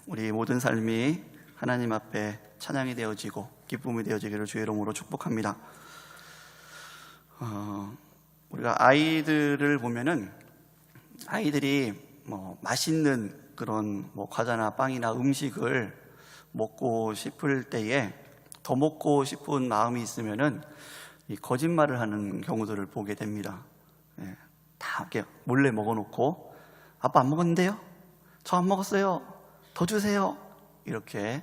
우리 모든 삶이 하나님 앞에 찬양이 되어지고 기쁨이 되어지기를 주의 이름으로 축복합니다. 우리가 아이들을 보면은 아이들이 맛있는 그런 과자나 빵이나 음식을 먹고 싶을 때에 더 먹고 싶은 마음이 있으면은 이 거짓말을 하는 경우들을 보게 됩니다. 다 이렇게 몰래 먹어놓고 아빠 안 먹었는데요? 저 안 먹었어요. 더 주세요. 이렇게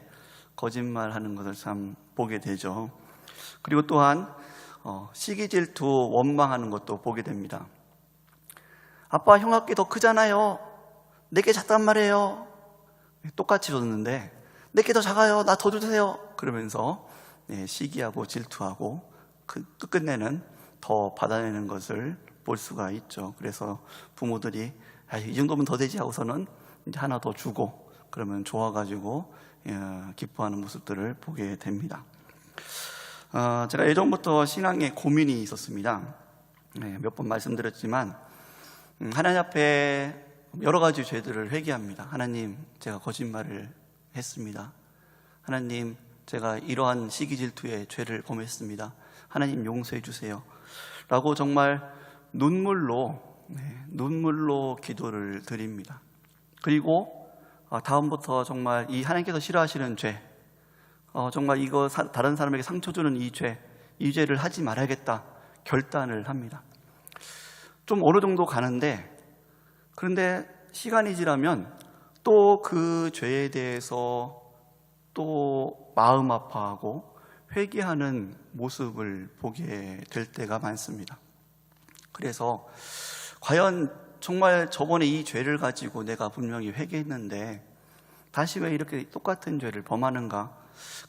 거짓말하는 것을 참 보게 되죠. 그리고 또한 시기 질투 원망하는 것도 보게 됩니다. 아빠 형아께 더 크잖아요. 내게 작단 말이에요. 똑같이 줬는데 내게 더 작아요. 나 더 주세요. 그러면서 시기하고 질투하고 끝내는 더 받아내는 것을 볼 수가 있죠. 그래서 부모들이 이 정도면 더 되지 하고서는 이제 하나 더 주고 그러면 좋아가지고 기뻐하는 모습들을 보게 됩니다. 제가 예전부터 신앙에 고민이 있었습니다. 몇 번 말씀드렸지만 하나님 앞에 여러 가지 죄들을 회개합니다. 하나님, 제가 거짓말을 했습니다. 하나님, 제가 이러한 시기 질투의 죄를 범했습니다. 하나님 용서해 주세요 라고 정말 눈물로 기도를 드립니다. 그리고 다음부터 정말 이 하나님께서 싫어하시는 죄, 정말 이거 다른 사람에게 상처 주는 이 죄를 하지 말아야겠다 결단을 합니다. 좀 어느 정도 가는데, 그런데 시간이 지나면 또 그 죄에 대해서 또 마음 아파하고 회개하는 모습을 보게 될 때가 많습니다. 그래서 과연 정말 저번에 이 죄를 가지고 내가 분명히 회개했는데 다시 왜 이렇게 똑같은 죄를 범하는가?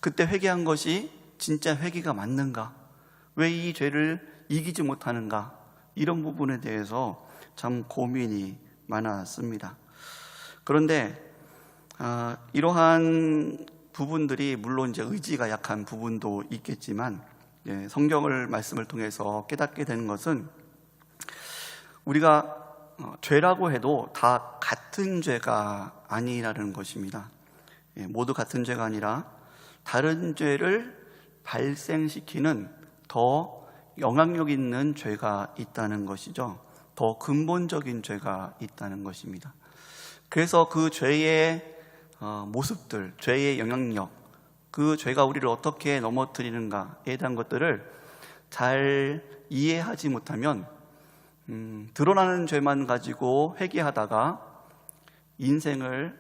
그때 회개한 것이 진짜 회개가 맞는가? 왜 이 죄를 이기지 못하는가? 이런 부분에 대해서 참 고민이 많았습니다. 그런데 이러한 부분들이 물론 이제 의지가 약한 부분도 있겠지만 성경을 말씀을 통해서 깨닫게 되는 것은 우리가 죄라고 해도 다 같은 죄가 아니라는 것입니다. 모두 같은 죄가 아니라 다른 죄를 발생시키는 더 영향력 있는 죄가 있다는 것이죠. 더 근본적인 죄가 있다는 것입니다. 그래서 그 죄의 모습들, 죄의 영향력, 그 죄가 우리를 어떻게 넘어뜨리는가에 대한 것들을 잘 이해하지 못하면 드러나는 죄만 가지고 회개하다가 인생을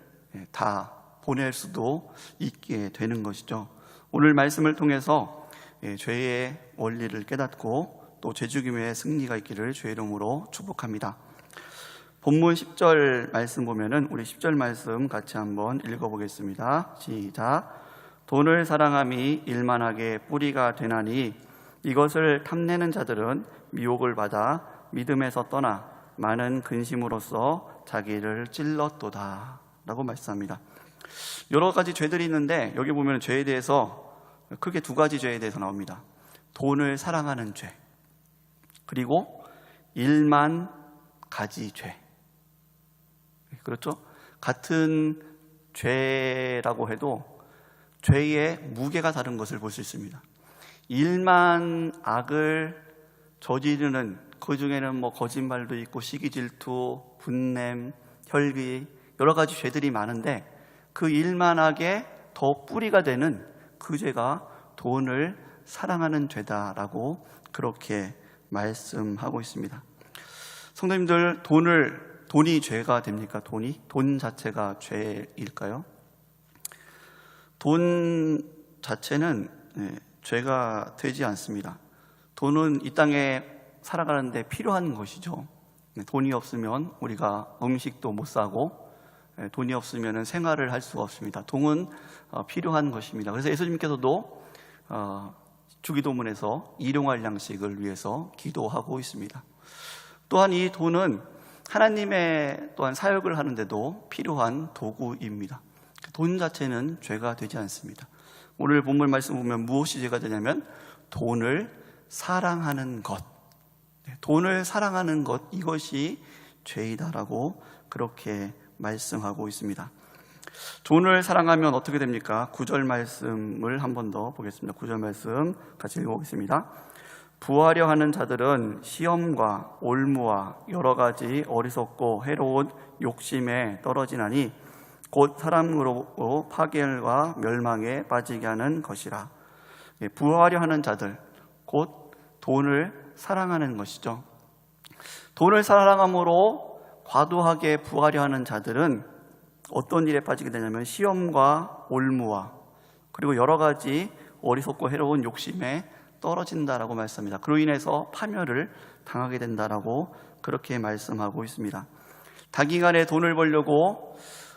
다 보낼 수도 있게 되는 것이죠. 오늘 말씀을 통해서 죄의 원리를 깨닫고 또 죄죽임의 승리가 있기를 주의 이름으로 축복합니다. 본문 10절 말씀 보면은 우리 10절 말씀 같이 한번 읽어보겠습니다. 시작. 돈을 사랑함이 일만하게 뿌리가 되나니 이것을 탐내는 자들은 미혹을 받아 믿음에서 떠나 많은 근심으로써 자기를 찔렀도다 라고 말씀합니다. 여러 가지 죄들이 있는데 여기 보면 죄에 대해서 크게 두 가지 죄에 대해서 나옵니다. 돈을 사랑하는 죄, 그리고 일만 가지 죄. 그렇죠? 같은 죄라고 해도 죄의 무게가 다른 것을 볼 수 있습니다. 일만 악을 저지르는, 그 중에는 거짓말도 있고 시기 질투, 분냄, 혈기, 여러 가지 죄들이 많은데 그 일만 악에 더 뿌리가 되는 그 죄가 돈을 사랑하는 죄다라고 그렇게 말씀하고 있습니다. 성도님들, 돈이 죄가 됩니까? 돈 자체가 죄일까요? 돈 자체는 죄가 되지 않습니다. 돈은 이 땅에 살아가는데 필요한 것이죠. 돈이 없으면 우리가 음식도 못 사고 돈이 없으면 생활을 할 수가 없습니다. 돈은 필요한 것입니다. 그래서 예수님께서도 주기도문에서 일용할 양식을 위해서 기도하고 있습니다. 또한 이 돈은 하나님의 또한 사역을 하는데도 필요한 도구입니다. 돈 자체는 죄가 되지 않습니다. 오늘 본문 말씀 보면 무엇이 죄가 되냐면 돈을 사랑하는 것, 돈을 사랑하는 것, 이것이 죄이다라고 그렇게 말씀하고 있습니다. 돈을 사랑하면 어떻게 됩니까? 9절 말씀을 한 번 더 보겠습니다. 9절 말씀 같이 읽어보겠습니다. 부하려 하는 자들은 시험과 올무와 여러 가지 어리석고 해로운 욕심에 떨어지나니 곧 사람으로 파멸과 멸망에 빠지게 하는 것이라. 부하려 하는 자들, 곧 돈을 사랑하는 것이죠. 돈을 사랑함으로 과도하게 부하려 하는 자들은 어떤 일에 빠지게 되냐면 시험과 올무와 그리고 여러 가지 어리석고 해로운 욕심에 떨어진다라고 말씀합니다. 그로 인해서 파멸을 당하게 된다라고 그렇게 말씀하고 있습니다. 단기간에 돈을 벌려고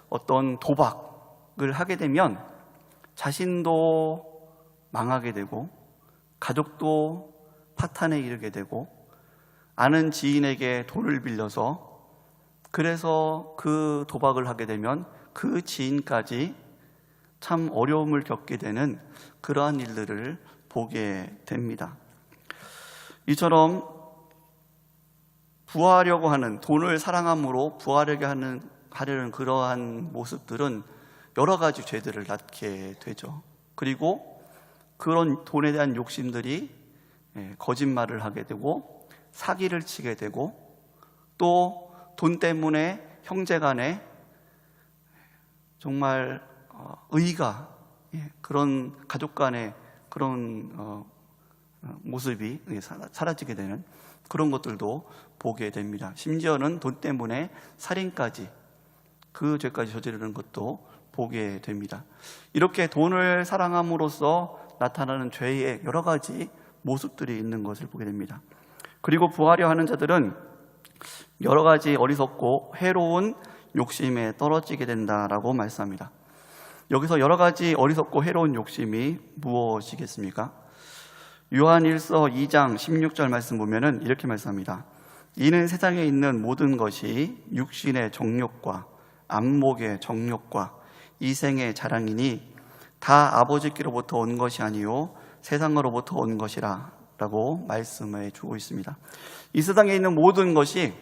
어떤 도박을 하게 되면 자신도 망하게 되고 가족도 파탄에 이르게 되고 아는 지인에게 돈을 빌려서 그래서 그 도박을 하게 되면 그 지인까지 참 어려움을 겪게 되는 그러한 일들을 보게 됩니다. 이처럼 부하려고 하는, 돈을 사랑함으로 하려는 그러한 모습들은 여러 가지 죄들을 낳게 되죠. 그리고 그런 돈에 대한 욕심들이 거짓말을 하게 되고 사기를 치게 되고 또 돈 때문에 형제간에 정말 의가, 그런 가족 간의 그런 모습이 사라지게 되는 그런 것들도 보게 됩니다. 심지어는 돈 때문에 살인까지, 그 죄까지 저지르는 것도 보게 됩니다. 이렇게 돈을 사랑함으로써 나타나는 죄의 여러 가지 모습들이 있는 것을 보게 됩니다. 그리고 부하려 하는 자들은 여러 가지 어리석고 해로운 욕심에 떨어지게 된다라고 말씀합니다. 여기서 여러 가지 어리석고 해로운 욕심이 무엇이겠습니까? 요한일서 2장 16절 말씀 보면은 이렇게 말씀합니다. 이는 세상에 있는 모든 것이 육신의 정욕과 안목의 정욕과 이생의 자랑이니 다 아버지께로부터 온 것이 아니요 세상으로부터 온 것이라 라고 말씀해 주고 있습니다. 이 세상에 있는 모든 것이,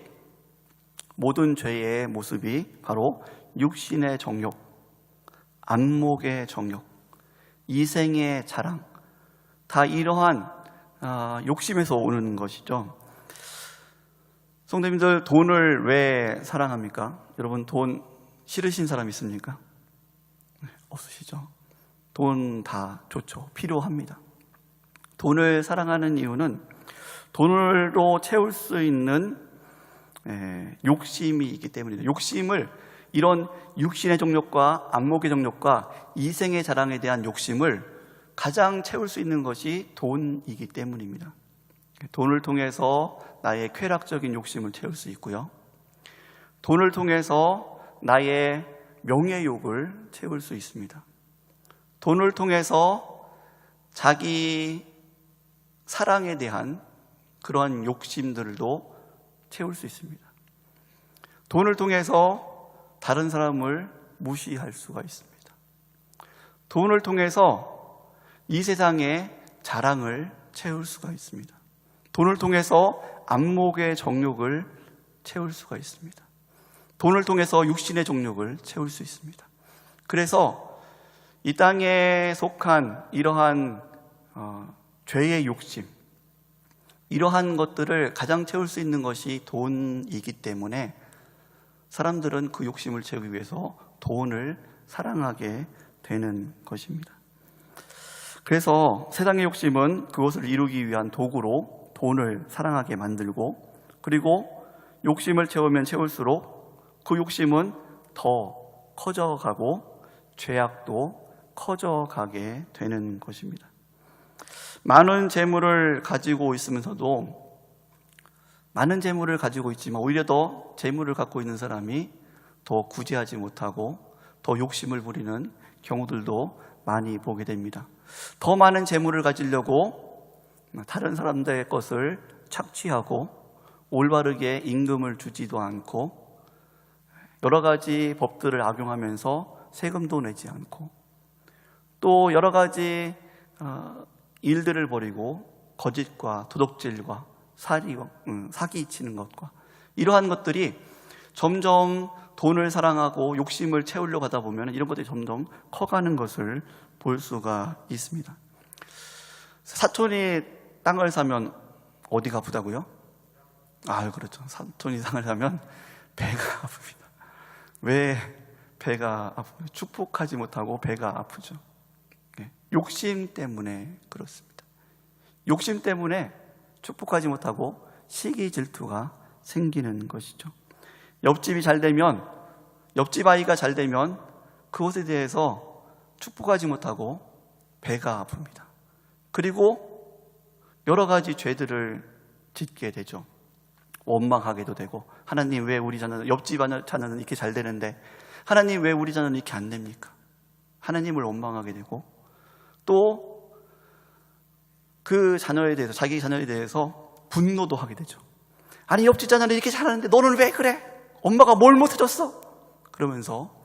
모든 죄의 모습이 바로 육신의 정욕, 안목의 정욕, 이생의 자랑, 다 이러한 욕심에서 오는 것이죠. 성도님들, 돈을 왜 사랑합니까? 여러분, 돈 싫으신 사람 있습니까? 없으시죠? 돈 다 좋죠. 필요합니다. 돈을 사랑하는 이유는 돈으로 채울 수 있는 욕심이 있기 때문입니다. 욕심을, 이런 육신의 정욕과 안목의 정욕과 이생의 자랑에 대한 욕심을 가장 채울 수 있는 것이 돈이기 때문입니다. 돈을 통해서 나의 쾌락적인 욕심을 채울 수 있고요, 돈을 통해서 나의 명예욕을 채울 수 있습니다. 돈을 통해서 자기 사랑에 대한 그러한 욕심들도 채울 수 있습니다. 돈을 통해서 다른 사람을 무시할 수가 있습니다. 돈을 통해서 이 세상의 자랑을 채울 수가 있습니다. 돈을 통해서 안목의 정욕을 채울 수가 있습니다. 돈을 통해서 육신의 정욕을 채울 수 있습니다. 그래서 이 땅에 속한 이러한 죄의 욕심, 이러한 것들을 가장 채울 수 있는 것이 돈이기 때문에 사람들은 그 욕심을 채우기 위해서 돈을 사랑하게 되는 것입니다. 그래서 세상의 욕심은 그것을 이루기 위한 도구로 돈을 사랑하게 만들고, 그리고 욕심을 채우면 채울수록 그 욕심은 더 커져가고 죄악도 커져가게 되는 것입니다. 많은 재물을 가지고 있으면서도, 많은 재물을 가지고 있지만 오히려 더 재물을 갖고 있는 사람이 더 구제하지 못하고 더 욕심을 부리는 경우들도 많이 보게 됩니다. 더 많은 재물을 가지려고 다른 사람들의 것을 착취하고 올바르게 임금을 주지도 않고 여러 가지 법들을 악용하면서 세금도 내지 않고 또 여러 가지 일들을 벌이고 거짓과 도둑질과 사기치는 것과 이러한 것들이 점점 돈을 사랑하고 욕심을 채우려고 하다 보면 이런 것들이 점점 커가는 것을 볼 수가 있습니다. 사촌이 땅을 사면 어디가 아프다고요? 그렇죠. 사촌이 땅을 사면 배가 아픕니다. 왜 배가 아프죠? 축복하지 못하고 배가 아프죠. 욕심 때문에 그렇습니다. 욕심 때문에 축복하지 못하고 시기 질투가 생기는 것이죠. 옆집이 잘 되면, 옆집 아이가 잘 되면 그것에 대해서 축복하지 못하고 배가 아픕니다. 그리고 여러 가지 죄들을 짓게 되죠. 원망하게도 되고, 하나님 왜 우리 자녀는, 옆집 자녀는 이렇게 잘 되는데 하나님 왜 우리 자녀는 이렇게 안 됩니까? 하나님을 원망하게 되고, 또 그 자녀에 대해서, 자기 자녀에 대해서 분노도 하게 되죠. 아니, 옆집 자녀는 이렇게 잘하는데 너는 왜 그래? 엄마가 뭘 못해줬어? 그러면서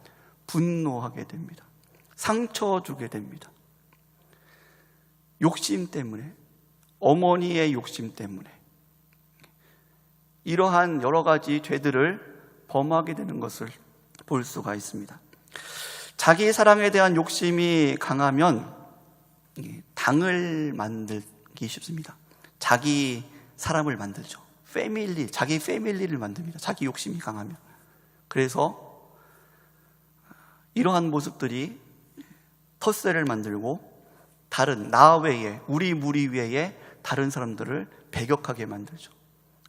분노하게 됩니다. 상처 주게 됩니다. 욕심 때문에, 어머니의 욕심 때문에 이러한 여러 가지 죄들을 범하게 되는 것을 볼 수가 있습니다. 자기 사랑에 대한 욕심이 강하면 당을 만들기 쉽습니다. 자기 사람을 만들죠. 자기 패밀리를 만듭니다. 자기 욕심이 강하면. 그래서 이러한 모습들이 텃세를 만들고 다른 나 외에, 우리 무리 외에 다른 사람들을 배격하게 만들죠.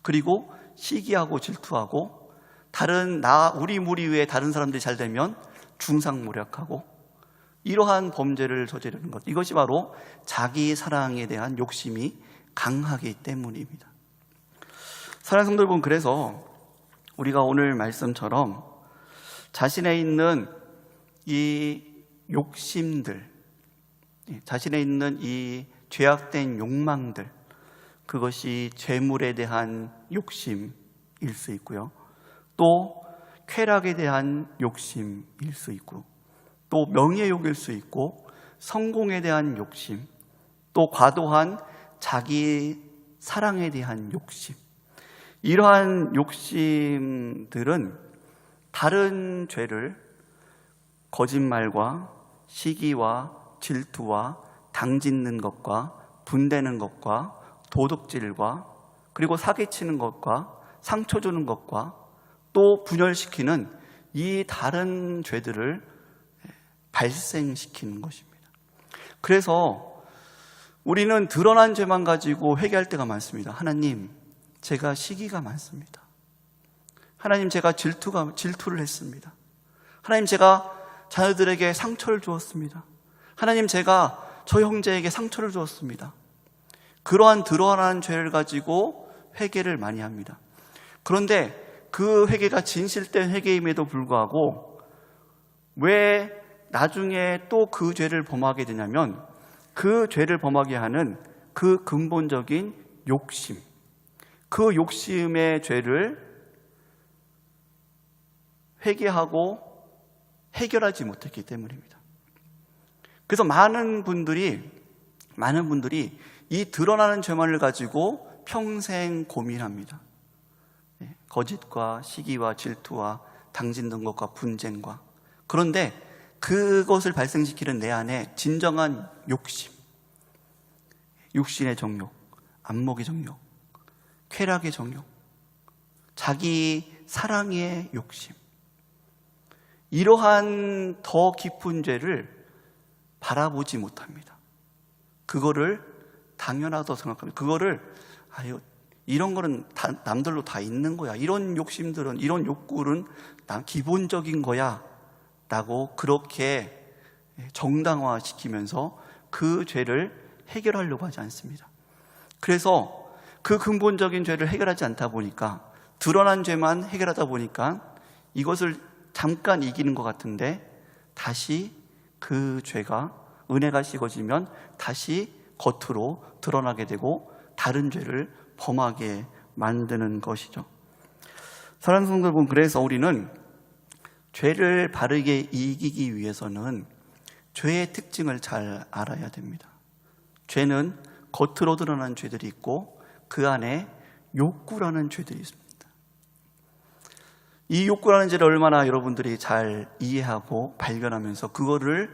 그리고 시기하고 질투하고 다른 우리 무리 외에 다른 사람들이 잘 되면 중상모략하고 이러한 범죄를 저지르는 것, 이것이 바로 자기 사랑에 대한 욕심이 강하기 때문입니다. 사랑하는 성도 여러분, 그래서 우리가 오늘 말씀처럼 자신에 있는 이 욕심들, 자신에 있는 이 죄악된 욕망들, 그것이 재물에 대한 욕심일 수 있고요, 또 쾌락에 대한 욕심일 수 있고, 또 명예욕일 수 있고, 성공에 대한 욕심, 또 과도한 자기 사랑에 대한 욕심, 이러한 욕심들은 다른 죄를 거짓말과 시기와 질투와 당짓는 것과 분대는 것과 도둑질과 그리고 사기치는 것과 상처 주는 것과 또 분열시키는 이 다른 죄들을 발생시키는 것입니다. 그래서 우리는 드러난 죄만 가지고 회개할 때가 많습니다. 하나님, 제가 시기가 많습니다. 하나님, 제가 질투를 했습니다. 하나님, 제가 자녀들에게 상처를 주었습니다. 하나님, 제가 저 형제에게 상처를 주었습니다. 그러한 드러난 죄를 가지고 회개를 많이 합니다. 그런데 그 회개가 진실된 회개임에도 불구하고 왜 나중에 또 그 죄를 범하게 되냐면, 그 죄를 범하게 하는 그 근본적인 욕심, 그 욕심의 죄를 회개하고 해결하지 못했기 때문입니다. 그래서 많은 분들이 이 드러나는 죄만을 가지고 평생 고민합니다. 거짓과 시기와 질투와 당짓는 것과 분쟁과. 그런데 그것을 발생시키는 내 안에 진정한 욕심, 육신의 정욕, 안목의 정욕, 쾌락의 정욕, 자기 사랑의 욕심, 이러한 더 깊은 죄를 바라보지 못합니다. 그거를 당연하다고 생각합니다. 그거를 이런 거는 남들로 다 있는 거야, 이런 욕심들은, 이런 욕구는 기본적인 거야 라고 그렇게 정당화시키면서 그 죄를 해결하려고 하지 않습니다. 그래서 그 근본적인 죄를 해결하지 않다 보니까, 드러난 죄만 해결하다 보니까 이것을 잠깐 이기는 것 같은데 다시 그 죄가, 은혜가 식어지면 다시 겉으로 드러나게 되고 다른 죄를 범하게 만드는 것이죠. 사랑하는 성도 여러분, 그래서 우리는 죄를 바르게 이기기 위해서는 죄의 특징을 잘 알아야 됩니다. 죄는 겉으로 드러난 죄들이 있고 그 안에 욕구라는 죄들이 있습니다. 이 욕구라는지를 얼마나 여러분들이 잘 이해하고 발견하면서 그거를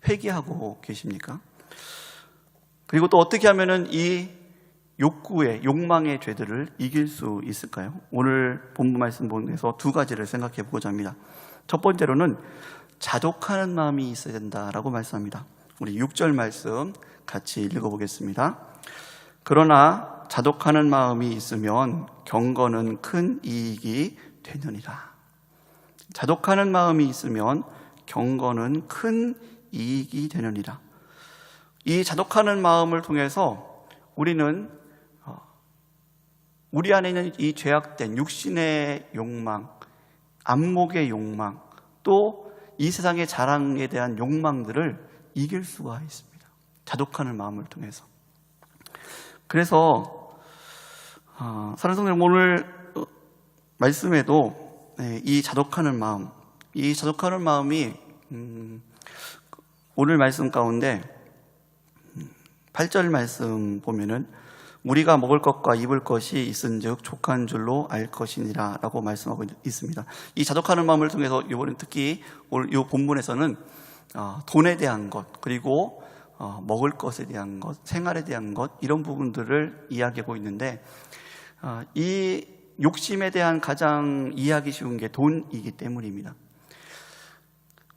회개하고 계십니까? 그리고 또 어떻게 하면은 이 욕구의 욕망의 죄들을 이길 수 있을까요? 오늘 본문 말씀 보면서 두 가지를 생각해 보고자 합니다. 첫 번째로는 자족하는 마음이 있어야 된다라고 말씀합니다. 우리 6절 말씀 같이 읽어보겠습니다. 그러나 자족하는 마음이 있으면 경건은 큰 이익이 되느니라. 자족하는 마음이 있으면 경건은 큰 이익이 되느니라. 이 자족하는 마음을 통해서 우리는 우리 안에 있는 이 죄악된 육신의 욕망, 안목의 욕망, 또 이 세상의 자랑에 대한 욕망들을 이길 수가 있습니다. 자족하는 마음을 통해서. 그래서 사랑하는 성도님, 오늘 말씀에도 이 자족하는 마음, 이 자족하는 마음이 오늘 말씀 가운데 8절 말씀 보면은 우리가 먹을 것과 입을 것이 있은즉 족한 줄로 알 것이니라 라고 말씀하고 있습니다. 이 자족하는 마음을 통해서 이번에 특히 오늘 이 본문에서는 돈에 대한 것, 그리고 먹을 것에 대한 것, 생활에 대한 것, 이런 부분들을 이야기하고 있는데 이 욕심에 대한 가장 이해하기 쉬운 게 돈이기 때문입니다.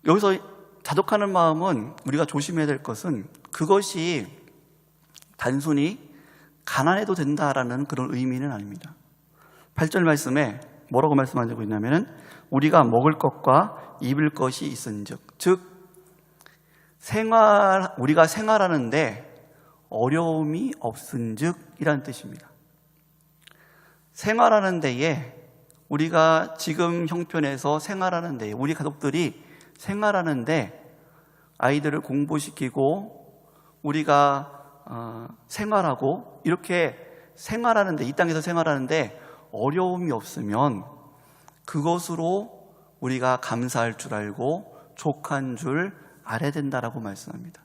여기서 자족하는 마음은 우리가 조심해야 될 것은 그것이 단순히 가난해도 된다라는 그런 의미는 아닙니다. 8절 말씀에 뭐라고 말씀하고 있냐면은 우리가 먹을 것과 입을 것이 있은즉, 즉 우리가 생활하는데 어려움이 없은즉이라는 뜻입니다. 생활하는 데에, 우리가 지금 형편에서 생활하는 데에, 우리 가족들이 생활하는데 아이들을 공부시키고 우리가 생활하고 이렇게 생활하는데, 이 땅에서 생활하는데 어려움이 없으면 그것으로 우리가 감사할 줄 알고 족한 줄 알아야 된다라고 말씀합니다.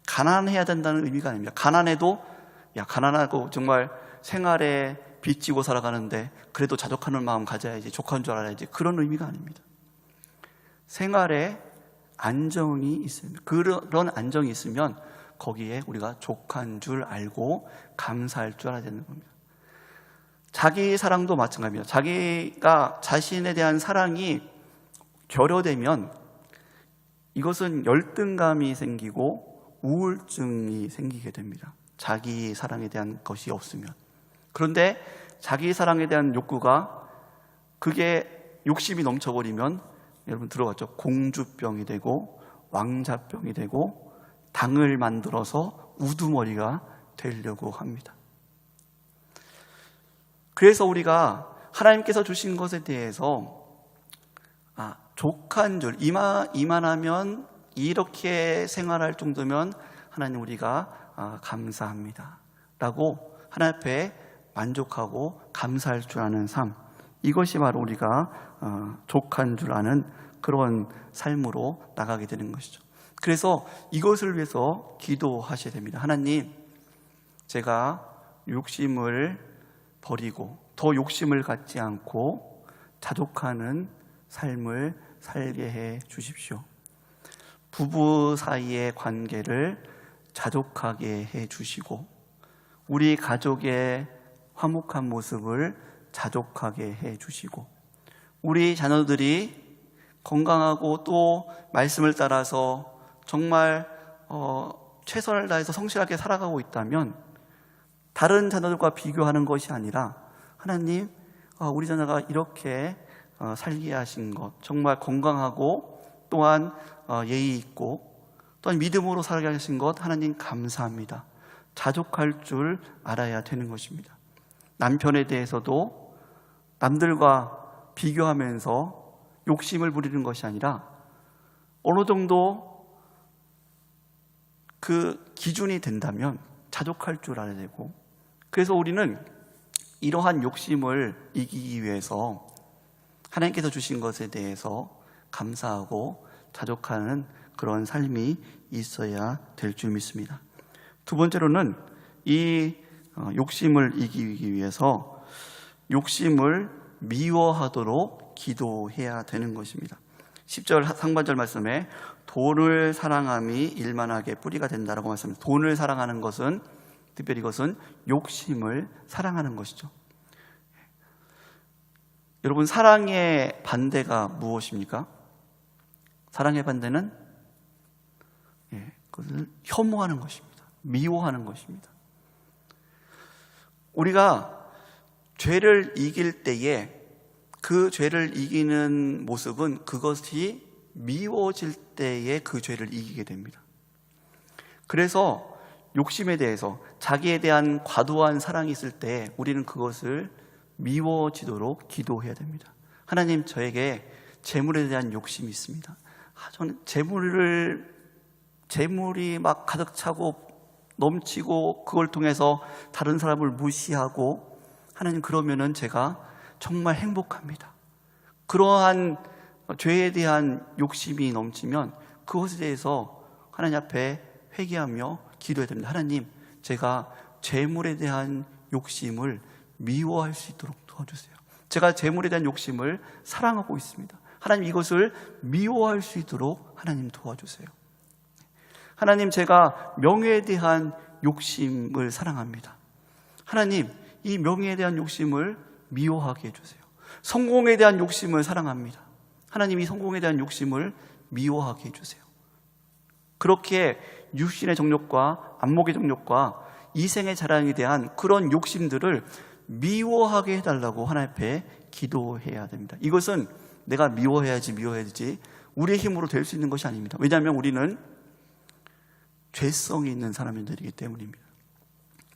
가난해야 된다는 의미가 아닙니다. 가난해도 가난하고 정말 생활에 빚지고 살아가는데 그래도 자족하는 마음 가져야지, 족한 줄 알아야지, 그런 의미가 아닙니다. 생활에 안정이 있습니다. 그런 안정이 있으면 거기에 우리가 족한 줄 알고 감사할 줄 알아야 되는 겁니다. 자기 사랑도 마찬가지입니다. 자기가 자신에 대한 사랑이 결여되면 이것은 열등감이 생기고 우울증이 생기게 됩니다. 자기 사랑에 대한 것이 없으면. 그런데 자기 사랑에 대한 욕구가, 그게 욕심이 넘쳐버리면 여러분 들어봤죠? 공주병이 되고 왕자병이 되고 당을 만들어서 우두머리가 되려고 합니다. 그래서 우리가 하나님께서 주신 것에 대해서 족한 줄, 이만하면, 이렇게 생활할 정도면 하나님 우리가 감사합니다 라고 하나님 앞에 만족하고 감사할 줄 아는 삶, 이것이 바로 우리가 족한 줄 아는 그런 삶으로 나가게 되는 것이죠. 그래서 이것을 위해서 기도하셔야 됩니다. 하나님, 제가 욕심을 버리고 더 욕심을 갖지 않고 자족하는 삶을 살게 해 주십시오. 부부 사이의 관계를 자족하게 해 주시고 우리 가족의 화목한 모습을 자족하게 해 주시고 우리 자녀들이 건강하고 또 말씀을 따라서 정말 최선을 다해서 성실하게 살아가고 있다면 다른 자녀들과 비교하는 것이 아니라 하나님, 우리 자녀가 이렇게 살게 하신 것, 정말 건강하고 또한 예의 있고 또한 믿음으로 살게 하신 것 하나님 감사합니다. 자족할 줄 알아야 되는 것입니다. 남편에 대해서도 남들과 비교하면서 욕심을 부리는 것이 아니라 어느 정도 그 기준이 된다면 자족할 줄 알아야 되고, 그래서 우리는 이러한 욕심을 이기기 위해서 하나님께서 주신 것에 대해서 감사하고 자족하는 그런 삶이 있어야 될 줄 믿습니다. 두 번째로는 이 욕심을 이기기 위해서 욕심을 미워하도록 기도해야 되는 것입니다. 10절 상반절 말씀에 돈을 사랑함이 일만하게 뿌리가 된다라고 말씀합니다. 돈을 사랑하는 것은, 특별히 이것은 욕심을 사랑하는 것이죠. 여러분, 사랑의 반대가 무엇입니까? 사랑의 반대는 그것을 혐오하는 것입니다. 미워하는 것입니다. 우리가 죄를 이길 때에 그 죄를 이기는 모습은 그것이 미워질 때에 그 죄를 이기게 됩니다. 그래서 욕심에 대해서, 자기에 대한 과도한 사랑이 있을 때 우리는 그것을 미워지도록 기도해야 됩니다. 하나님, 저에게 재물에 대한 욕심이 있습니다. 저는 재물이 막 가득 차고 넘치고 그걸 통해서 다른 사람을 무시하고, 하나님, 그러면은 제가 정말 행복합니다. 그러한 죄에 대한 욕심이 넘치면 그것에 대해서 하나님 앞에 회개하며 기도해야 됩니다. 하나님, 제가 재물에 대한 욕심을 미워할 수 있도록 도와주세요. 제가 재물에 대한 욕심을 사랑하고 있습니다. 하나님, 이것을 미워할 수 있도록 하나님 도와주세요. 하나님, 제가 명예에 대한 욕심을 사랑합니다. 하나님, 이 명예에 대한 욕심을 미워하게 해주세요. 성공에 대한 욕심을 사랑합니다. 하나님, 이 성공에 대한 욕심을 미워하게 해주세요. 그렇게 육신의 정욕과 안목의 정욕과 이생의 자랑에 대한 그런 욕심들을 미워하게 해달라고 하나님 앞에 기도해야 됩니다. 이것은 내가 미워해야지 우리의 힘으로 될 수 있는 것이 아닙니다. 왜냐하면 우리는 죄성이 있는 사람들이기 때문입니다.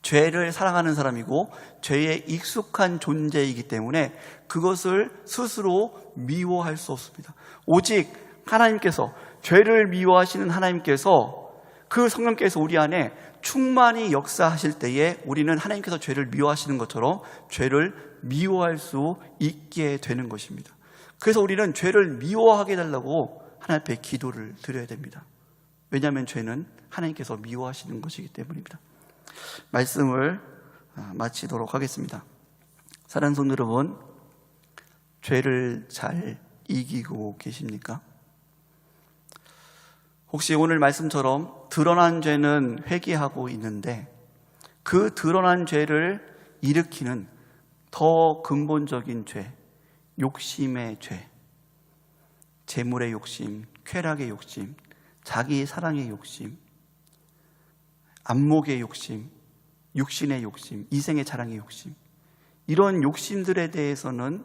죄를 사랑하는 사람이고 죄에 익숙한 존재이기 때문에 그것을 스스로 미워할 수 없습니다. 오직 하나님께서, 죄를 미워하시는 하나님께서, 그 성령께서 우리 안에 충만히 역사하실 때에 우리는 하나님께서 죄를 미워하시는 것처럼 죄를 미워할 수 있게 되는 것입니다. 그래서 우리는 죄를 미워하게 해달라고 하나님 앞에 기도를 드려야 됩니다. 왜냐하면 죄는 하나님께서 미워하시는 것이기 때문입니다. 말씀을 마치도록 하겠습니다. 사랑하는 성도 여러분, 죄를 잘 이기고 계십니까? 혹시 오늘 말씀처럼 드러난 죄는 회개하고 있는데 그 드러난 죄를 일으키는 더 근본적인 죄, 욕심의 죄, 재물의 욕심, 쾌락의 욕심, 자기 사랑의 욕심, 안목의 욕심, 육신의 욕심, 이생의 자랑의 욕심, 이런 욕심들에 대해서는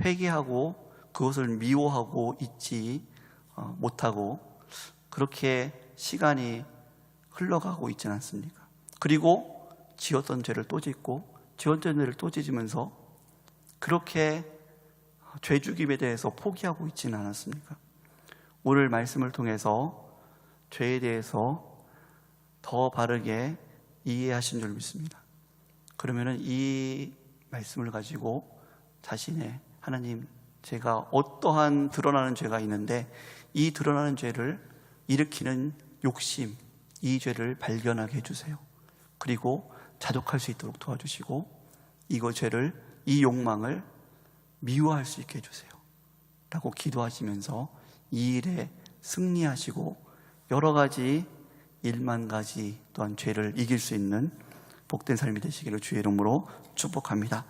회개하고 그것을 미워하고 잊지 못하고 그렇게 시간이 흘러가고 있지는 않습니까? 그리고 지었던 죄를 또 짓고 지었던 죄를 또 짓으면서 그렇게 죄 죽임에 대해서 포기하고 있지는 않았습니까? 오늘 말씀을 통해서 죄에 대해서 더 바르게 이해하신 줄 믿습니다. 그러면은 이 말씀을 가지고 자신의, 하나님, 제가 어떠한 드러나는 죄가 있는데 이 드러나는 죄를 일으키는 욕심, 이 죄를 발견하게 해주세요. 그리고 자족할 수 있도록 도와주시고 이 욕망을 미워할 수 있게 해주세요 라고 기도하시면서 이 일에 승리하시고 여러 가지, 1만 가지 또한 죄를 이길 수 있는 복된 삶이 되시기를 주의 이름으로 축복합니다.